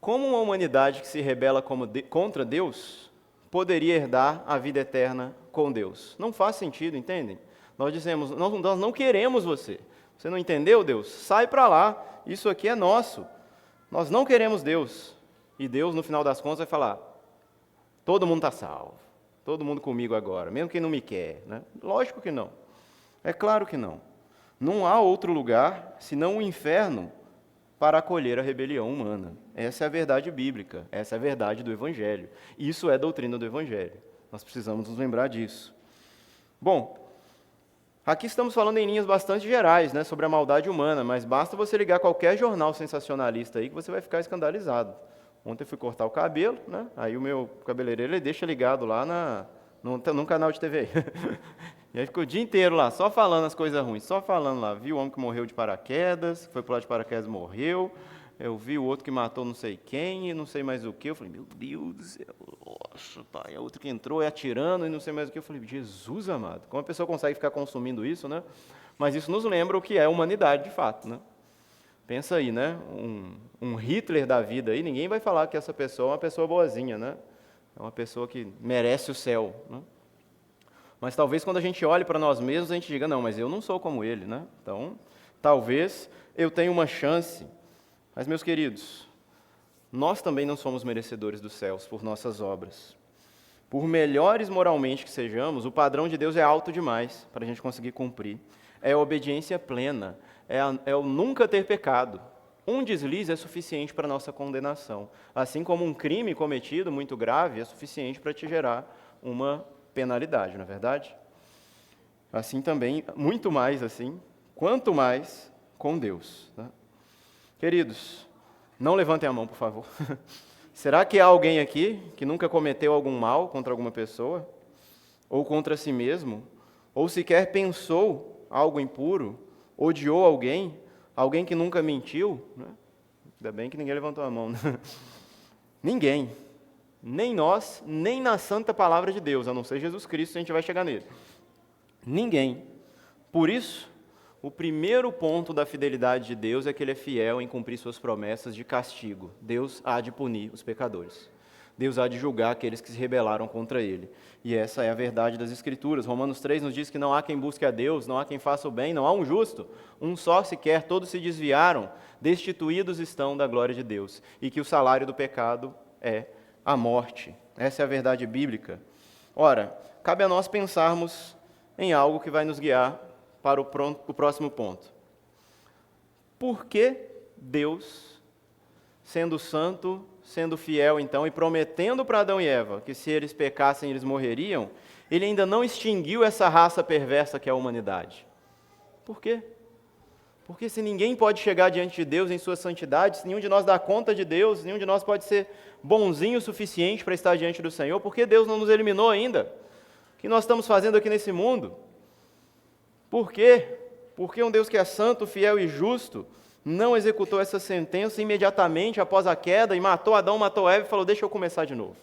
como uma humanidade que se rebela contra Deus poderia herdar a vida eterna com Deus? Não faz sentido, entendem? Nós dizemos, nós não queremos você. Você não entendeu, Deus? Sai para lá, isso aqui é nosso. Nós não queremos Deus. E Deus, no final das contas, vai falar, todo mundo está salvo, todo mundo comigo agora, mesmo quem não me quer, né? Lógico que não. É claro que não. Não há outro lugar senão o inferno para acolher a rebelião humana. Essa é a verdade bíblica, essa é a verdade do Evangelho. Isso é doutrina do Evangelho. Nós precisamos nos lembrar disso. Bom, aqui estamos falando em linhas bastante gerais, né, sobre a maldade humana, mas basta você ligar qualquer jornal sensacionalista aí que você vai ficar escandalizado. Ontem eu fui cortar o cabelo, né, aí o meu cabeleireiro ele deixa ligado lá num canal de TV. E aí ficou o dia inteiro lá, só falando as coisas ruins, só falando lá. Vi o homem que morreu de paraquedas, foi pular de paraquedas e morreu. Eu vi o outro que matou não sei quem e não sei mais o que. Eu falei, meu Deus do céu, nossa, pai. É outro que entrou atirando e não sei mais o que. Eu falei, Jesus amado, como a pessoa consegue ficar consumindo isso, né? Mas isso nos lembra o que é a humanidade de fato, né? Pensa aí, né? Um Hitler da vida aí, ninguém vai falar que essa pessoa é uma pessoa boazinha, né? É uma pessoa que merece o céu, né? Mas talvez quando a gente olhe para nós mesmos, a gente diga, não, mas eu não sou como ele, né? Então, talvez eu tenha uma chance. Mas, meus queridos, nós também não somos merecedores dos céus por nossas obras. Por melhores moralmente que sejamos, o padrão de Deus é alto demais para a gente conseguir cumprir. É a obediência plena, é o nunca ter pecado. Um deslize é suficiente para a nossa condenação. Assim como um crime cometido muito grave é suficiente para te gerar uma penalidade, não é verdade? Assim também, muito mais assim, quanto mais com Deus. Tá? Queridos, não levantem a mão, por favor. Será que há alguém aqui que nunca cometeu algum mal contra alguma pessoa? Ou contra si mesmo? Ou sequer pensou algo impuro? Odiou alguém? Alguém que nunca mentiu? Né? Ainda bem que ninguém levantou a mão. Né? Ninguém. Nem nós, nem na santa palavra de Deus, a não ser Jesus Cristo, a gente vai chegar nele. Ninguém. Por isso, o primeiro ponto da fidelidade de Deus é que Ele é fiel em cumprir suas promessas de castigo. Deus há de punir os pecadores. Deus há de julgar aqueles que se rebelaram contra Ele. E essa é a verdade das Escrituras. Romanos 3 nos diz que não há quem busque a Deus, não há quem faça o bem, não há um justo. Um só sequer, todos se desviaram, destituídos estão da glória de Deus. E que o salário do pecado é a morte. Essa é a verdade bíblica. Ora, cabe a nós pensarmos em algo que vai nos guiar para o próximo ponto. Por que Deus, sendo santo, sendo fiel então, e prometendo para Adão e Eva que se eles pecassem eles morreriam, Ele ainda não extinguiu essa raça perversa que é a humanidade? Por quê? Porque se ninguém pode chegar diante de Deus em sua santidade, se nenhum de nós dá conta de Deus, nenhum de nós pode ser bonzinho o suficiente para estar diante do Senhor, por que Deus não nos eliminou ainda? O que nós estamos fazendo aqui nesse mundo? Por quê? Porque um Deus que é santo, fiel e justo não executou essa sentença imediatamente após a queda e matou Adão, matou Eva e falou, deixa eu começar de novo.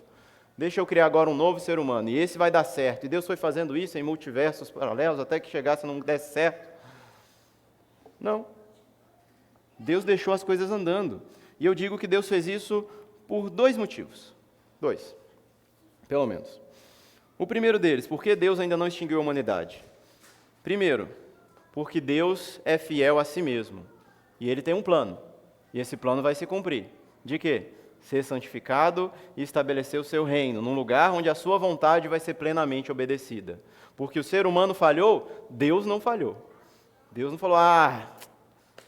Deixa eu criar agora um novo ser humano, e esse vai dar certo. E Deus foi fazendo isso em multiversos paralelos até que chegasse e não desse certo. Não. Deus deixou as coisas andando. E eu digo que Deus fez isso por dois motivos. Dois, pelo menos. O primeiro deles, por que Deus ainda não extinguiu a humanidade? Primeiro, porque Deus é fiel a si mesmo. E Ele tem um plano. E esse plano vai se cumprir. De quê? Ser santificado e estabelecer o seu reino, num lugar onde a sua vontade vai ser plenamente obedecida. Porque o ser humano falhou, Deus não falhou. Deus não falou,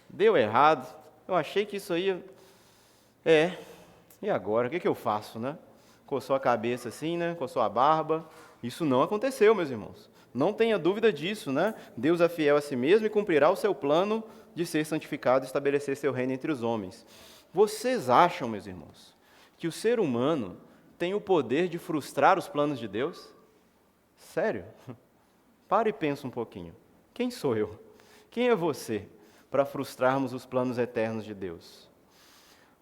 deu errado, eu achei que isso aí... e agora? O que eu faço, né? Coçou a cabeça assim, né? Coçou a barba. Isso não aconteceu, meus irmãos. Não tenha dúvida disso, né? Deus é fiel a si mesmo e cumprirá o seu plano de ser santificado e estabelecer seu reino entre os homens. Vocês acham, meus irmãos, que o ser humano tem o poder de frustrar os planos de Deus? Sério? Para e pensa um pouquinho. Quem sou eu? Quem é você para frustrarmos os planos eternos de Deus?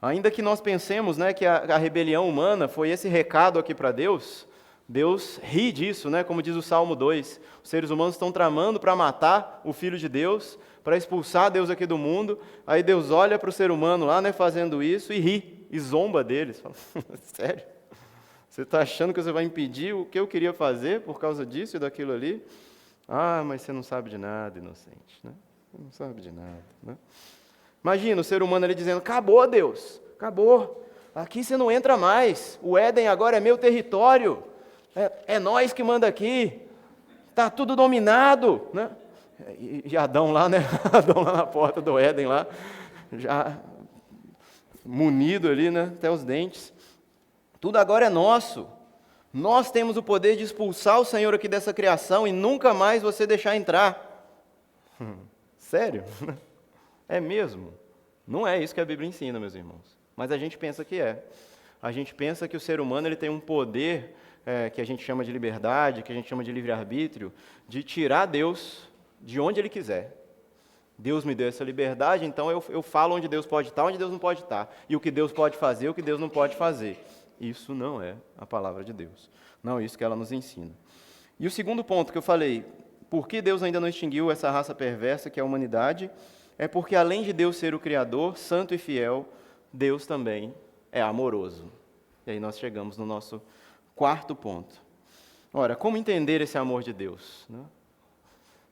Ainda que nós pensemos, né, que a rebelião humana foi esse recado aqui para Deus, Deus ri disso, né, como diz o Salmo 2. Os seres humanos estão tramando para matar o Filho de Deus, para expulsar Deus aqui do mundo. Aí Deus olha para o ser humano lá, né, fazendo isso e ri, e zomba deles. Fala, sério? Você está achando que você vai impedir o que eu queria fazer por causa disso e daquilo ali? Mas você não sabe de nada, inocente, né? Você não sabe de nada, né? Imagina o ser humano ali dizendo, acabou Deus, acabou, aqui você não entra mais, o Éden agora é meu território, é nós que manda aqui, está tudo dominado, né? E Adão lá, né? Adão lá na porta do Éden, lá, já munido ali, né? Até os dentes, tudo agora é nosso, nós temos o poder de expulsar o Senhor aqui dessa criação e nunca mais você deixar entrar. Sério? É mesmo? Não é isso que a Bíblia ensina, meus irmãos. Mas a gente pensa que é. A gente pensa que o ser humano ele tem um poder que a gente chama de liberdade, que a gente chama de livre-arbítrio, de tirar Deus de onde Ele quiser. Deus me deu essa liberdade, então eu falo onde Deus pode estar, onde Deus não pode estar. E o que Deus pode fazer, o que Deus não pode fazer. Isso não é a palavra de Deus. Não é isso que ela nos ensina. E o segundo ponto que eu falei, por que Deus ainda não extinguiu essa raça perversa que é a humanidade? É porque, além de Deus ser o Criador, santo e fiel, Deus também é amoroso. E aí nós chegamos no nosso quarto ponto. Ora, como entender esse amor de Deus, né?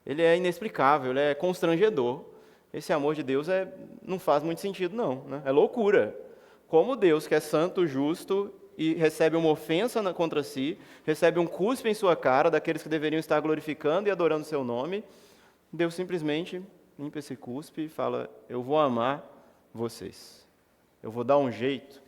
Ele é inexplicável, ele é constrangedor. Esse amor de Deus não faz muito sentido, não, né? É loucura. Como Deus, que é santo, justo, e recebe uma ofensa contra si, recebe um cuspe em sua cara daqueles que deveriam estar glorificando e adorando o seu nome, Deus simplesmente limpa esse cuspe e fala, eu vou amar vocês. Eu vou dar um jeito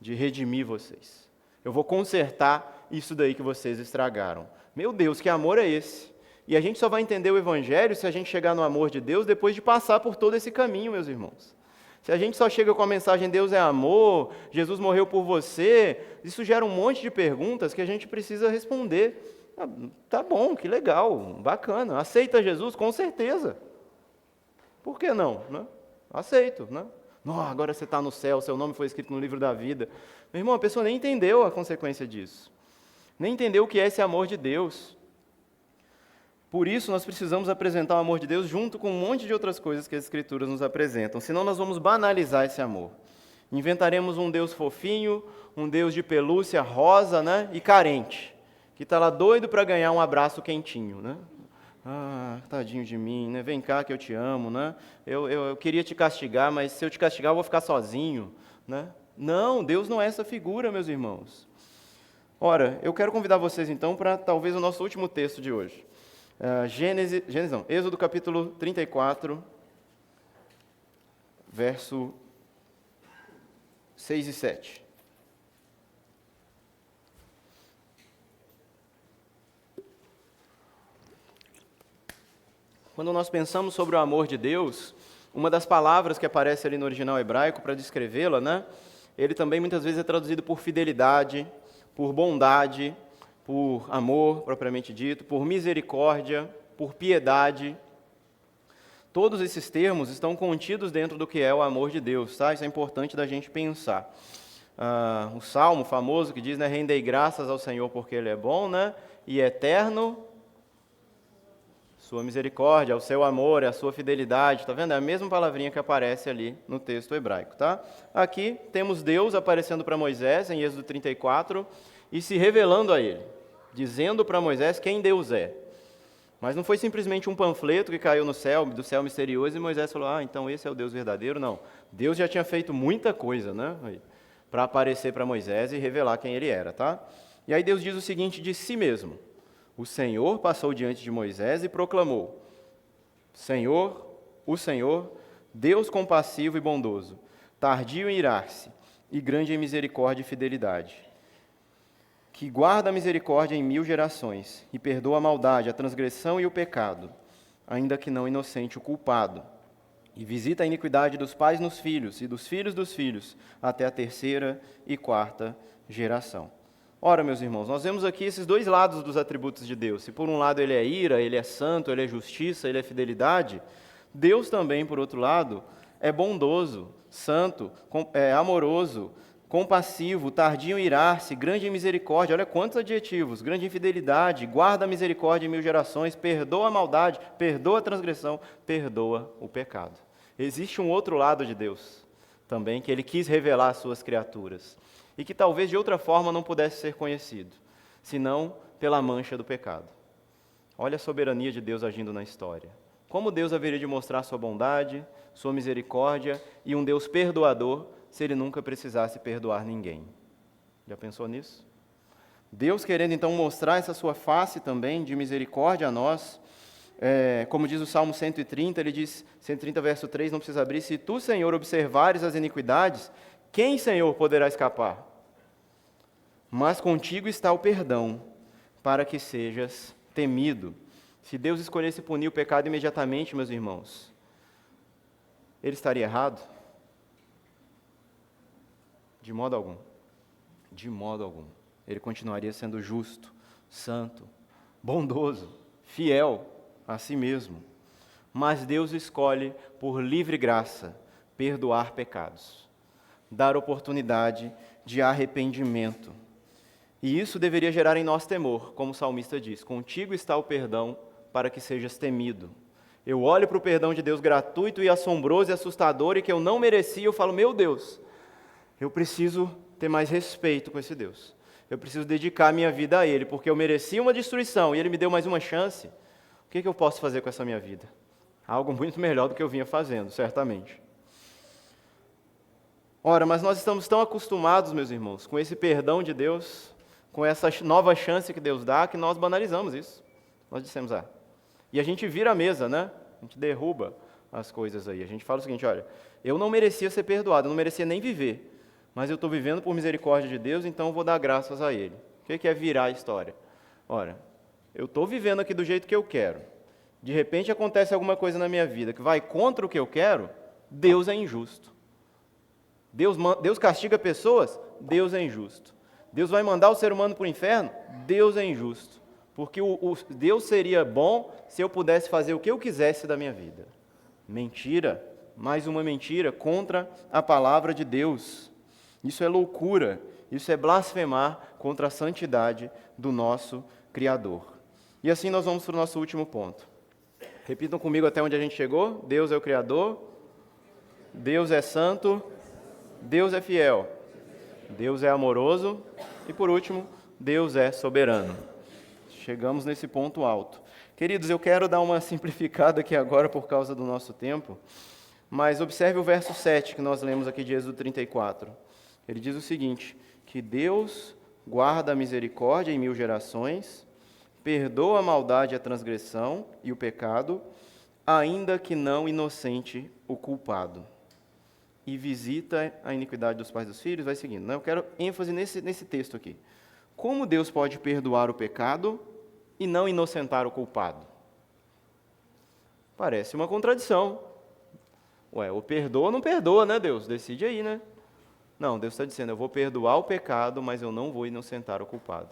de redimir vocês. Eu vou consertar isso daí que vocês estragaram. Meu Deus, que amor é esse? E a gente só vai entender o Evangelho se a gente chegar no amor de Deus depois de passar por todo esse caminho, meus irmãos. Se a gente só chega com a mensagem Deus é amor, Jesus morreu por você, isso gera um monte de perguntas que a gente precisa responder. Tá bom, que legal, bacana. Aceita Jesus? Com certeza. Por que não? Né? Aceito. Né? Não, agora você está no céu, seu nome foi escrito no livro da vida. Meu irmão, a pessoa nem entendeu a consequência disso. Nem entendeu o que é esse amor de Deus. Por isso, nós precisamos apresentar o amor de Deus junto com um monte de outras coisas que as Escrituras nos apresentam. Senão nós vamos banalizar esse amor. Inventaremos um Deus fofinho, um Deus de pelúcia rosa, né? E carente, que está lá doido para ganhar um abraço quentinho, né? Tadinho de mim, né? Vem cá que eu te amo, né? Eu queria te castigar, mas se eu te castigar eu vou ficar sozinho, né? Não, Deus não é essa figura, meus irmãos. Ora, eu quero convidar vocês então para talvez o nosso último texto de hoje. Êxodo capítulo 34, verso 6 e 7. Quando nós pensamos sobre o amor de Deus, uma das palavras que aparece ali no original hebraico para descrevê-la, né? Ele também muitas vezes é traduzido por fidelidade, por bondade, por amor, propriamente dito, por misericórdia, por piedade. Todos esses termos estão contidos dentro do que é o amor de Deus, tá? Isso é importante da gente pensar. O salmo famoso que diz, né, rendei graças ao Senhor porque Ele é bom, né, e eterno, sua misericórdia, o seu amor, a sua fidelidade, tá vendo? É a mesma palavrinha que aparece ali no texto hebraico, tá? Aqui temos Deus aparecendo para Moisés, em Êxodo 34, e se revelando a ele. dizendo para Moisés quem Deus é. Mas não foi simplesmente um panfleto que caiu no céu, do céu misterioso, e Moisés falou, então esse é o Deus verdadeiro. Não, Deus já tinha feito muita coisa, né, para aparecer para Moisés e revelar quem ele era, tá? E aí Deus diz o seguinte de si mesmo: o Senhor passou diante de Moisés e proclamou: o Senhor, Deus compassivo e bondoso, tardio em irar-se e grande em misericórdia e fidelidade, que guarda a misericórdia em 1000 gerações e perdoa a maldade, a transgressão e o pecado, ainda que não inocente o culpado, e visita a iniquidade dos pais nos filhos e dos filhos, até a 3ª e 4ª geração. Ora, meus irmãos, nós vemos aqui esses dois lados dos atributos de Deus. Se por um lado ele é ira, ele é santo, ele é justiça, ele é fidelidade, Deus também, por outro lado, é bondoso, santo, amoroso, compassivo, tardio em irar-se, grande em misericórdia. Olha quantos adjetivos: grande em fidelidade, guarda a misericórdia em 1000 gerações, perdoa a maldade, perdoa a transgressão, perdoa o pecado. Existe um outro lado de Deus também, que ele quis revelar às suas criaturas, e que talvez de outra forma não pudesse ser conhecido, senão pela mancha do pecado. Olha a soberania de Deus agindo na história. Como Deus haveria de mostrar sua bondade, sua misericórdia e um Deus perdoador, se ele nunca precisasse perdoar ninguém? Já pensou nisso? Deus querendo então mostrar essa sua face também de misericórdia a nós, como diz o Salmo 130, ele diz, 130 verso 3, não precisa abrir: se tu, Senhor, observares as iniquidades, quem, Senhor, poderá escapar? Mas contigo está o perdão, para que sejas temido. Se Deus escolhesse punir o pecado imediatamente, meus irmãos, ele estaria errado? De modo algum. De modo algum. Ele continuaria sendo justo, santo, bondoso, fiel a si mesmo. Mas Deus escolhe, por livre graça, perdoar pecados, dar oportunidade de arrependimento. E isso deveria gerar em nós temor, como o salmista diz: contigo está o perdão, para que sejas temido. Eu olho para o perdão de Deus gratuito e assombroso e assustador, e que eu não merecia, eu falo: meu Deus, eu preciso ter mais respeito com esse Deus. Eu preciso dedicar minha vida a Ele, porque eu merecia uma destruição e Ele me deu mais uma chance. O que eu posso fazer com essa minha vida? Algo muito melhor do que eu vinha fazendo, certamente. Ora, mas nós estamos tão acostumados, meus irmãos, com esse perdão de Deus, com essa nova chance que Deus dá, que nós banalizamos isso. Nós dissemos: e a gente vira a mesa, né? A gente derruba as coisas aí. A gente fala o seguinte: olha, eu não merecia ser perdoado, eu não merecia nem viver, mas eu estou vivendo por misericórdia de Deus, então eu vou dar graças a Ele. O que é virar a história? Ora, eu estou vivendo aqui do jeito que eu quero. De repente acontece alguma coisa na minha vida que vai contra o que eu quero, Deus é injusto. Deus castiga pessoas, Deus é injusto. Deus vai mandar o ser humano para o inferno, Deus é injusto. Porque Deus seria bom se eu pudesse fazer o que eu quisesse da minha vida. Mentira, mais uma mentira contra a palavra de Deus. Isso é loucura, isso é blasfemar contra a santidade do nosso Criador. E assim nós vamos para o nosso último ponto. Repitam comigo até onde a gente chegou: Deus é o Criador, Deus é santo, Deus é fiel, Deus é amoroso e, por último, Deus é soberano. Chegamos nesse ponto alto. Queridos, eu quero dar uma simplificada aqui agora por causa do nosso tempo, mas observe o verso 7 que nós lemos aqui de Êxodo 34. Ele diz o seguinte: que Deus guarda a misericórdia em 1000 gerações, perdoa a maldade, a transgressão e o pecado, ainda que não inocente o culpado, e visita a iniquidade dos pais dos filhos. Vai seguindo, né? Eu quero ênfase nesse texto aqui. Como Deus pode perdoar o pecado e não inocentar o culpado? Parece uma contradição. Ou perdoa ou não perdoa, né, Deus? Decide aí, né? Não, Deus está dizendo: eu vou perdoar o pecado, mas eu não vou inocentar o culpado.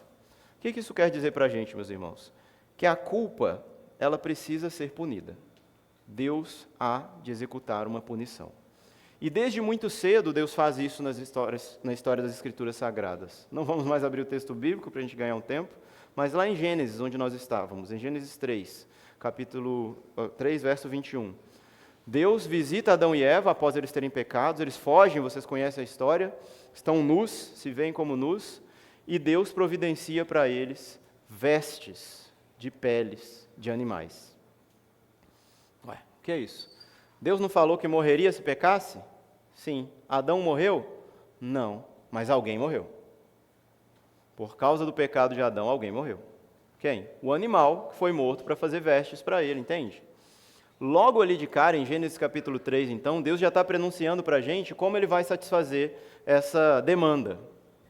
O que isso quer dizer para a gente, meus irmãos? Que a culpa, ela precisa ser punida. Deus há de executar uma punição. E desde muito cedo Deus faz isso na história das Escrituras Sagradas. Não vamos mais abrir o texto bíblico para a gente ganhar um tempo, mas lá em Gênesis, onde nós estávamos, em Gênesis 3, capítulo 3, verso 21. Deus visita Adão e Eva após eles terem pecado, eles fogem, vocês conhecem a história, estão nus, se veem como nus, e Deus providencia para eles vestes de peles de animais. Ué, o que é isso? Deus não falou que morreria se pecasse? Sim. Adão morreu? Não, mas alguém morreu. Por causa do pecado de Adão, alguém morreu. Quem? O animal que foi morto para fazer vestes para ele, entende? Logo ali de cara, em Gênesis capítulo 3, então, Deus já está prenunciando para a gente como ele vai satisfazer essa demanda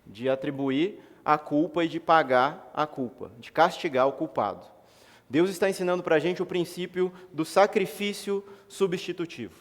de atribuir a culpa e de pagar a culpa, de castigar o culpado. Deus está ensinando para a gente o princípio do sacrifício substitutivo,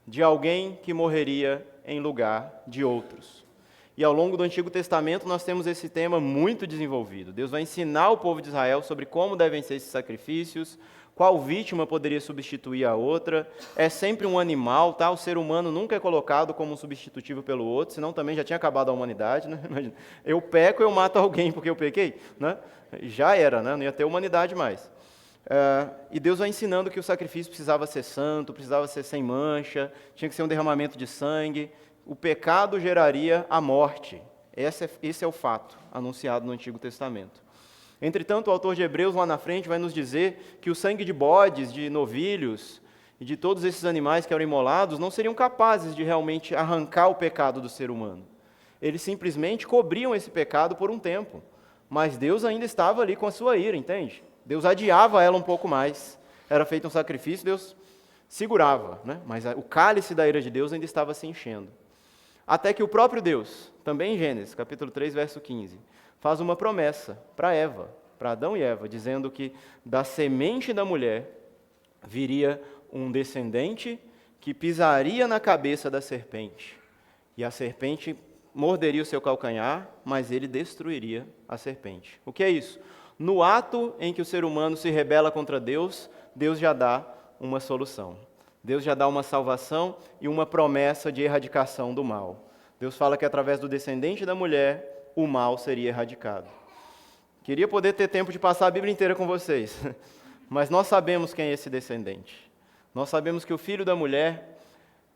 de alguém que morreria em lugar de outros. E ao longo do Antigo Testamento nós temos esse tema muito desenvolvido. Deus vai ensinar o povo de Israel sobre como devem ser esses sacrifícios, qual vítima poderia substituir a outra. É sempre um animal, tá? O ser humano nunca é colocado como um substitutivo pelo outro, senão também já tinha acabado a humanidade, né? Imagina, eu peco, eu mato alguém porque eu pequei, né? Já era, né? Não ia ter humanidade mais. E Deus vai ensinando que o sacrifício precisava ser santo, precisava ser sem mancha, tinha que ser um derramamento de sangue. O pecado geraria a morte. Esse é o fato anunciado no Antigo Testamento. Entretanto, o autor de Hebreus, lá na frente, vai nos dizer que o sangue de bodes, de novilhos e de todos esses animais que eram imolados não seriam capazes de realmente arrancar o pecado do ser humano. Eles simplesmente cobriam esse pecado por um tempo. Mas Deus ainda estava ali com a sua ira, entende? Deus adiava ela um pouco mais. Era feito um sacrifício, Deus segurava, né? Mas o cálice da ira de Deus ainda estava se enchendo. Até que o próprio Deus, também em Gênesis, capítulo 3, verso 15, faz uma promessa para Eva, para Adão e Eva, dizendo que da semente da mulher viria um descendente que pisaria na cabeça da serpente. E a serpente morderia o seu calcanhar, mas ele destruiria a serpente. O que é isso? No ato em que o ser humano se rebela contra Deus, Deus já dá uma solução. Deus já dá uma salvação e uma promessa de erradicação do mal. Deus fala que através do descendente da mulher, o mal seria erradicado. Queria poder ter tempo de passar a Bíblia inteira com vocês, mas nós sabemos quem é esse descendente. Nós sabemos que o filho da mulher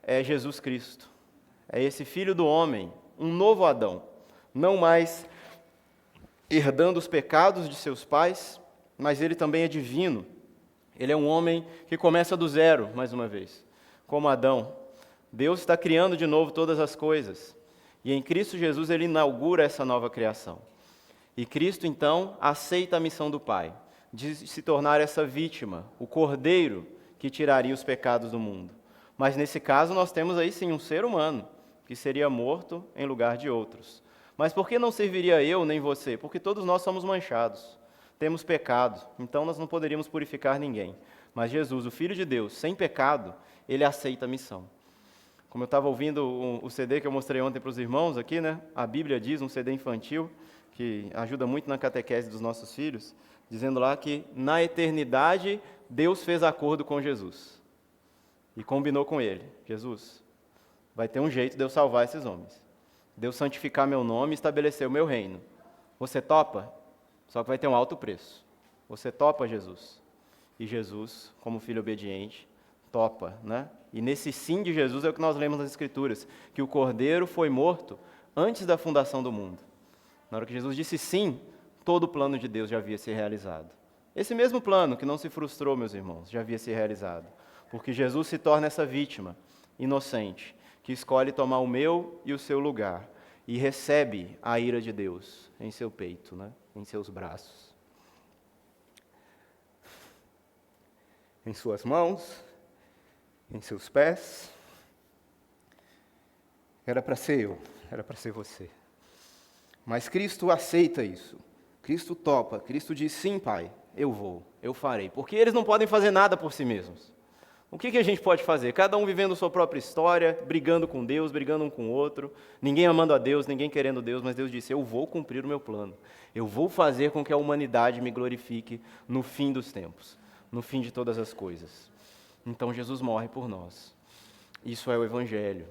é Jesus Cristo. É esse filho do homem, um novo Adão, não mais herdando os pecados de seus pais, mas ele também é divino. Ele é um homem que começa do zero, mais uma vez, como Adão. Deus está criando de novo todas as coisas. E em Cristo Jesus ele inaugura essa nova criação. E Cristo, então, aceita a missão do Pai, de se tornar essa vítima, o cordeiro que tiraria os pecados do mundo. Mas nesse caso nós temos aí sim um ser humano, que seria morto em lugar de outros. Mas por que não serviria eu nem você? Porque todos nós somos manchados. Temos pecado, então nós não poderíamos purificar ninguém. Mas Jesus, o Filho de Deus, sem pecado, ele aceita a missão. Como eu estava ouvindo o CD que eu mostrei ontem para os irmãos aqui, né? A Bíblia diz, um CD infantil, que ajuda muito na catequese dos nossos filhos, dizendo lá que na eternidade Deus fez acordo com Jesus e combinou com ele. Jesus, vai ter um jeito de eu salvar esses homens. Deus santificar meu nome e estabelecer o meu reino. Você topa? Só que vai ter um alto preço. Você topa, Jesus? E Jesus, como filho obediente, topa, né? E nesse sim de Jesus é o que nós lemos nas Escrituras, que o Cordeiro foi morto antes da fundação do mundo. Na hora que Jesus disse sim, todo o plano de Deus já havia se realizado. Esse mesmo plano, que não se frustrou, meus irmãos, já havia se realizado. Porque Jesus se torna essa vítima inocente, que escolhe tomar o meu e o seu lugar, e recebe a ira de Deus em seu peito, né? Em seus braços. Em suas mãos, em seus pés. Era para ser eu, era para ser você. Mas Cristo aceita isso. Cristo topa, Cristo diz, sim, Pai, eu vou, eu farei. Porque eles não podem fazer nada por si mesmos. O que a gente pode fazer? Cada um vivendo sua própria história, brigando com Deus, brigando um com o outro, ninguém amando a Deus, ninguém querendo Deus, mas Deus disse, eu vou cumprir o meu plano. Eu vou fazer com que a humanidade me glorifique no fim dos tempos, no fim de todas as coisas. Então Jesus morre por nós. Isso é o Evangelho.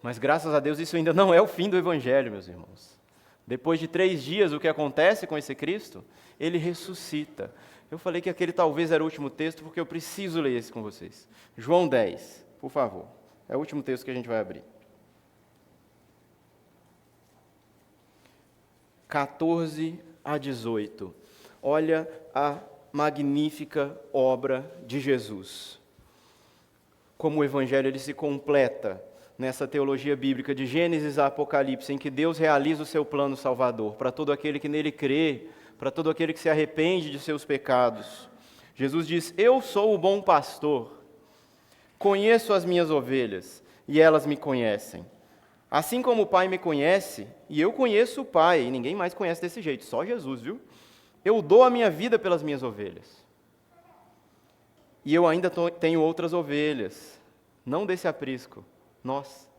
Mas graças a Deus isso ainda não é o fim do Evangelho, meus irmãos. Depois de 3 dias, o que acontece com esse Cristo? Ele ressuscita. Eu falei que aquele talvez era o último texto, porque eu preciso ler esse com vocês. João 10, por favor. É o último texto que a gente vai abrir. 14 a 18. Olha a magnífica obra de Jesus. Como o Evangelho ele se completa nessa teologia bíblica de Gênesis a Apocalipse, em que Deus realiza o seu plano salvador para todo aquele que nele crê, para todo aquele que se arrepende de seus pecados. Jesus diz: eu sou o bom pastor, conheço as minhas ovelhas e elas me conhecem. Assim como o Pai me conhece e eu conheço o Pai, e ninguém mais conhece desse jeito, só Jesus, viu? Eu dou a minha vida pelas minhas ovelhas. E eu ainda tenho outras ovelhas, não desse aprisco, nós.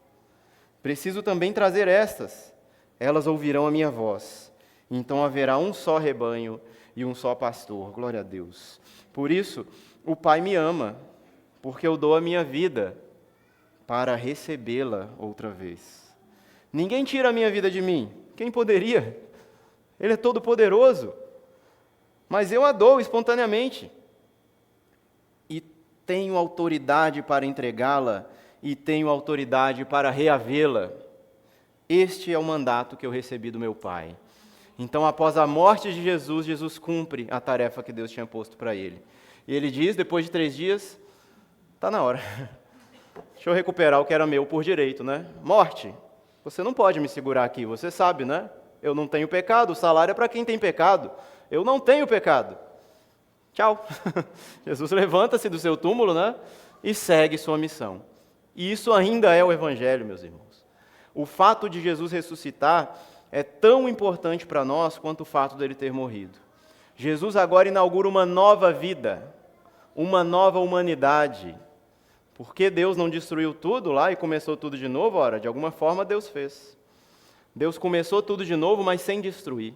Preciso também trazer estas, elas ouvirão a minha voz. Então haverá um só rebanho e um só pastor, glória a Deus. Por isso, o Pai me ama, porque eu dou a minha vida para recebê-la outra vez. Ninguém tira a minha vida de mim, quem poderia? Ele é todo poderoso, mas eu a dou espontaneamente. E tenho autoridade para entregá-la e tenho autoridade para reavê-la. Este é o mandato que eu recebi do meu Pai. Então, após a morte de Jesus, Jesus cumpre a tarefa que Deus tinha posto para ele. E ele diz, depois de 3 dias, está na hora. Deixa eu recuperar o que era meu por direito, né? Morte, você não pode me segurar aqui, você sabe, né? Eu não tenho pecado, o salário é para quem tem pecado. Eu não tenho pecado. Tchau. Jesus levanta-se do seu túmulo, né? E segue sua missão. E isso ainda é o Evangelho, meus irmãos. O fato de Jesus ressuscitar é tão importante para nós quanto o fato dele ter morrido. Jesus agora inaugura uma nova vida, uma nova humanidade. Porque Deus não destruiu tudo lá e começou tudo de novo? Ora, de alguma forma Deus fez. Deus começou tudo de novo, mas sem destruir.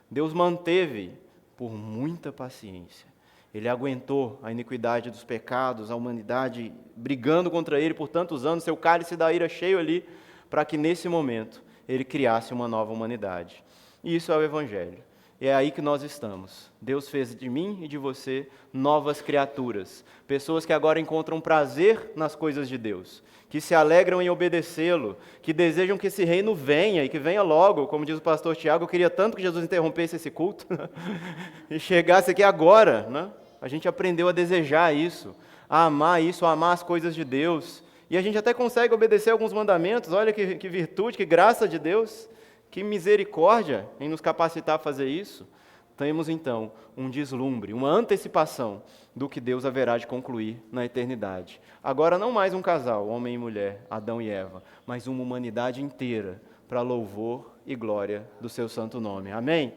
Deus manteve por muita paciência. Ele aguentou a iniquidade dos pecados, a humanidade brigando contra ele por tantos anos, seu cálice da ira cheio ali, para que nesse momento ele criasse uma nova humanidade. E isso é o Evangelho. E é aí que nós estamos. Deus fez de mim e de você novas criaturas. Pessoas que agora encontram prazer nas coisas de Deus, que se alegram em obedecê-lo, que desejam que esse reino venha e que venha logo. Como diz o pastor Tiago, eu queria tanto que Jesus interrompesse esse culto e chegasse aqui agora, né? A gente aprendeu a desejar isso, a amar isso, a amar as coisas de Deus. E a gente até consegue obedecer alguns mandamentos. Olha que virtude, que graça de Deus, que misericórdia em nos capacitar a fazer isso. Temos então um deslumbre, uma antecipação do que Deus haverá de concluir na eternidade. Agora não mais um casal, homem e mulher, Adão e Eva, mas uma humanidade inteira para louvor e glória do seu santo nome. Amém?